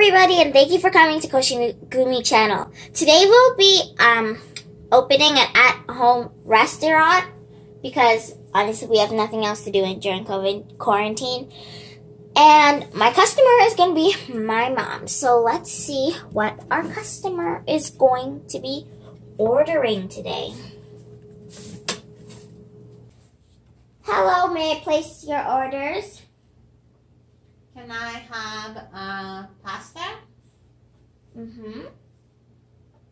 everybody, and thank you for coming to Koshi Gumi channel. Today we'll be opening an at-home restaurant because honestly we have nothing else to do during COVID quarantine. And my customer is going to be my mom. So let's see what our customer is going to be ordering today. Hello, may I place your orders? Can I have pasta? Mm-hmm.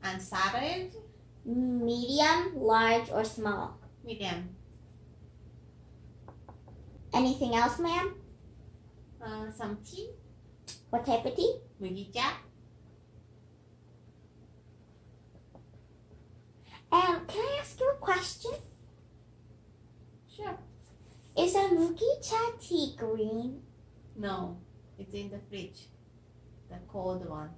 And salad? Medium, large, or small? Medium. Anything else, ma'am? Some tea? What type of tea? Mugicha? And can I ask you a question? Sure. Is a mugicha tea green? No, it's in the fridge. The cold one.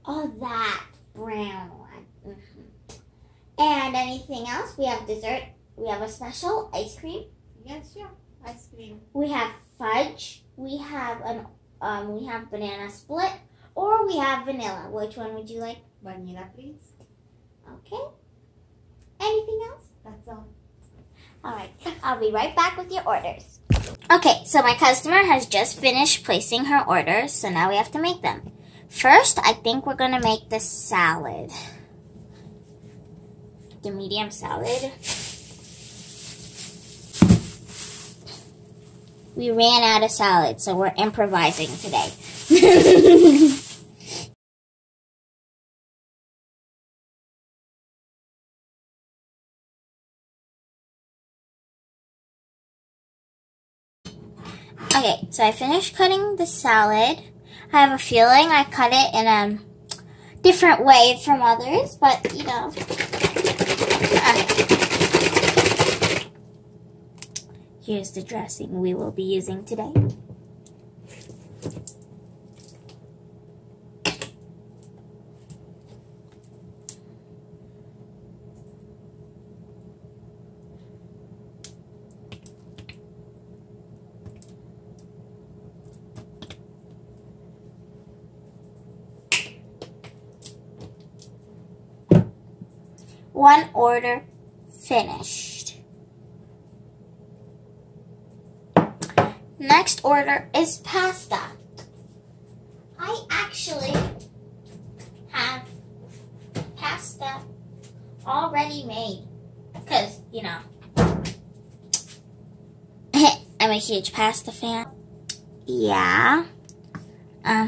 Oh, that brown one. Mm-hmm. And anything else? We have dessert. We have a special ice cream. Yes, sure. Ice cream. We have fudge. We have banana split, or we have vanilla. Which one would you like? Vanilla, please. Okay. Anything else? That's all. Alright, I'll be right back with your orders. Okay, so my customer has just finished placing her orders, so now we have to make them. First, I think we're going to make the salad. The medium salad. We ran out of salad, so we're improvising today. Okay, so I finished cutting the salad. I have a feeling I cut it in a different way from others, but you know. Here's the dressing we will be using today. One order finished. Next order is pasta. I actually have pasta already made because, you know, I'm a huge pasta fan. Yeah.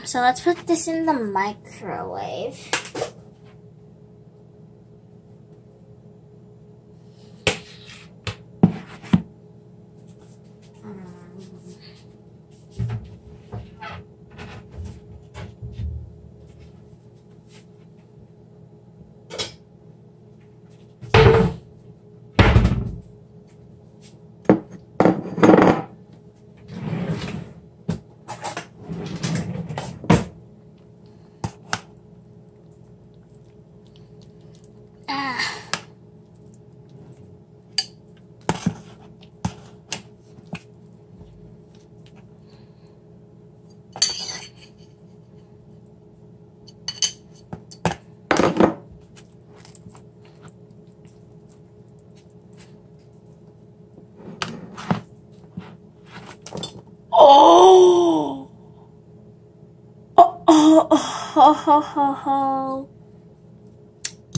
So let's put this in the microwave. Oh.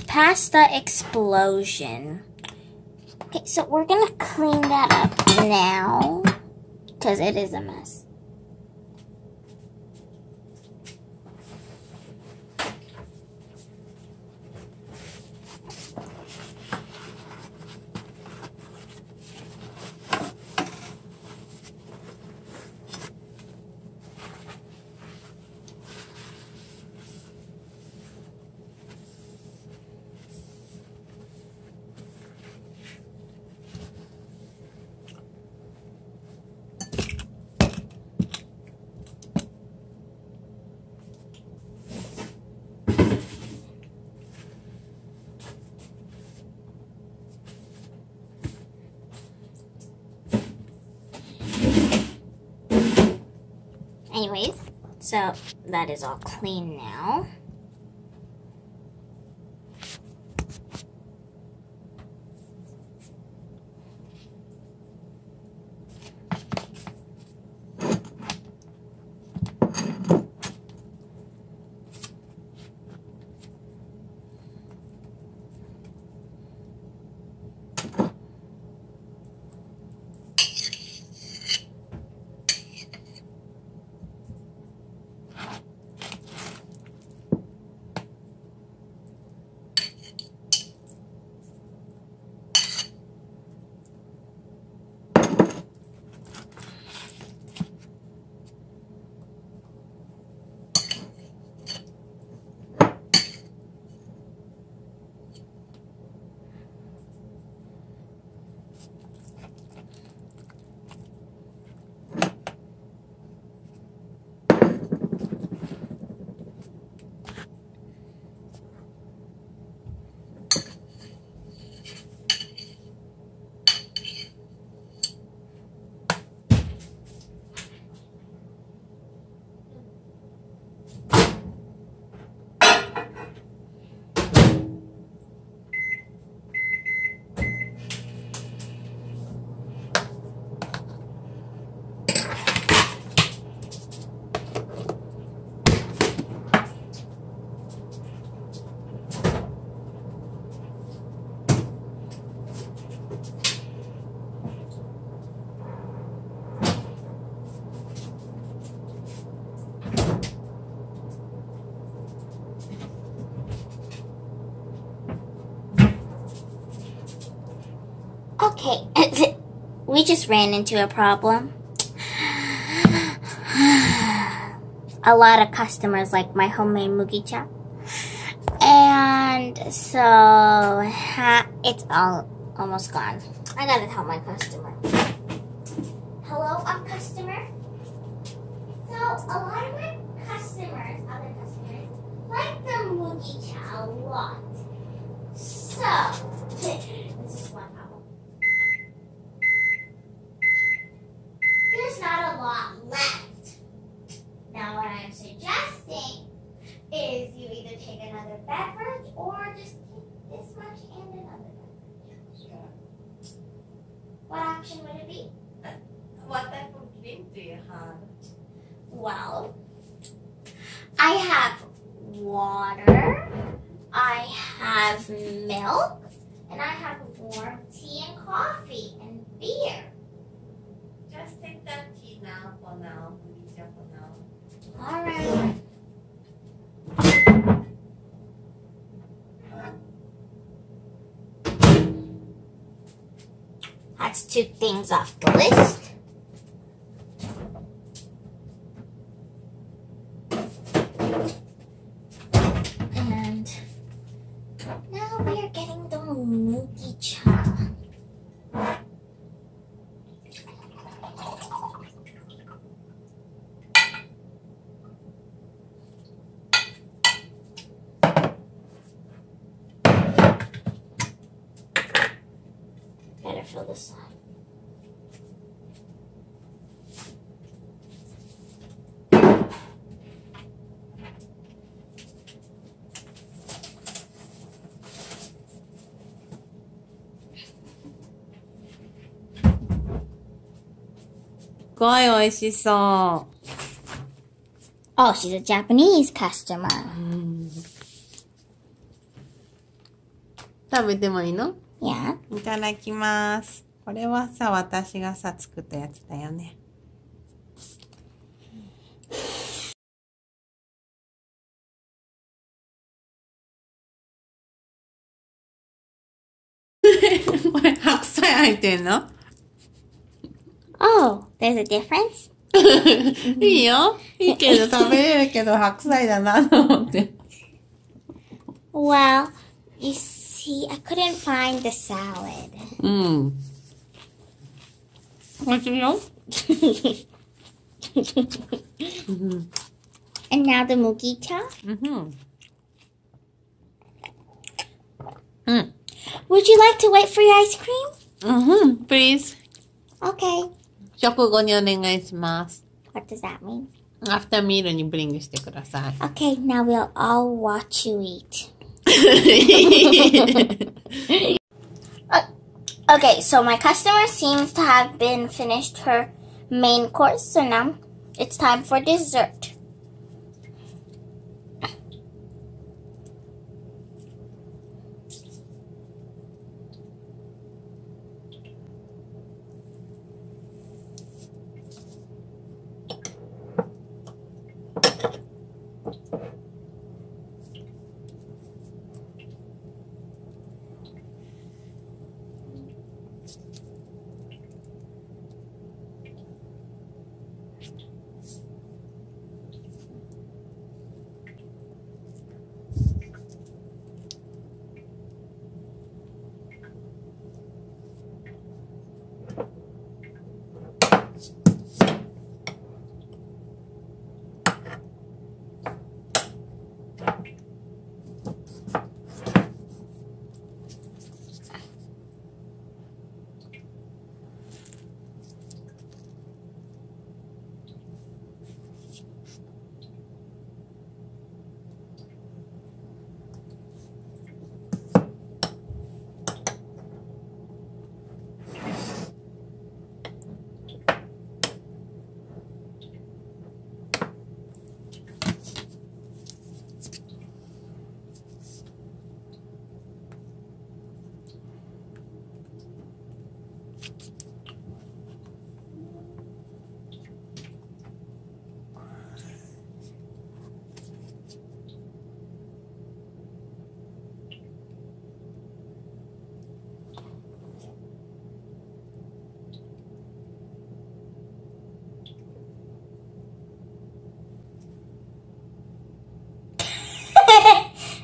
Pasta explosion. Okay, so we're gonna clean that up now because it is a mess. Anyways, So that is all clean now. Okay, we just ran into a problem. A lot of customers like my homemade mugicha. And so it's all almost gone. I gotta tell my customer. Hello, customer. So a lot of my customers, other customers, like the mugicha a lot. So this is one problem. There's not a lot left. Now what I'm suggesting is you either take another beverage or just take this much and another beverage. Sure. What option would it be? What type of drink do you have? Well, I have water, I have milk, and I have warm tea and coffee and beer. Just take that tea now for now. Mugicha for now. All right. That's 2 things off the list. And now we are getting the mugicha. Better fill this up. Oh, Oh, she's a Japanese customer. 食べてもいいの？ Yeah. いただきます。これはさ、私がさ、作ったやつだよね。これ白菜入ってんの？ Oh, there's a difference? いいよ。いいけど食べれるけど白菜だなと思って。Well, you see, I couldn't find the salad. うん。美味しいよ。And now the mugicha? うん。Would you like to wait for your ice cream? Please. Okay. 食後にお願いします。What does that mean? アフターミールにブリングしてください。Okay, now we'll all watch you eat. Okay, so my customer seems to have been finished her main course, so now it's time for dessert.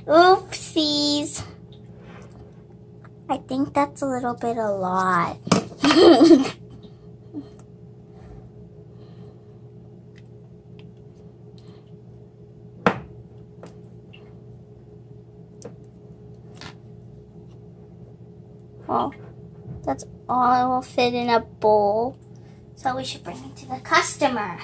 Oopsies. I think that's a little bit a lot. Well, that's all will fit in a bowl. So we should bring it to the customer. .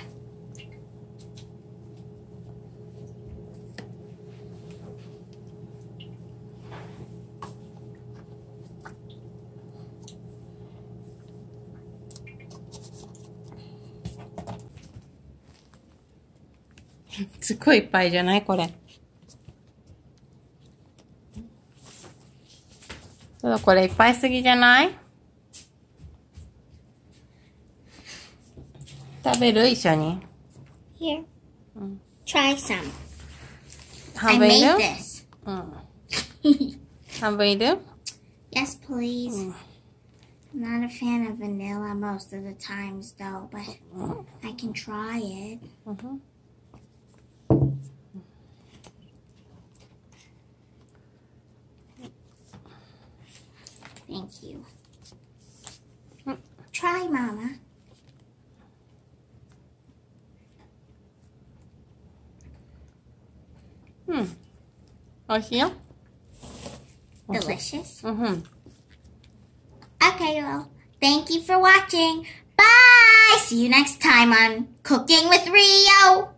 すごいいっぱいじゃないこれ。これいっぱいすぎじゃない？食べる？一緒に。Here. Try some. I made this. 半分いる？ Yes, please. I'm not a fan of vanilla most of the times though, but I can try it. Thank you. Try, Mama. Delicious? Delicious? Okay, well, thank you for watching. Bye! See you next time on Cooking with Rio.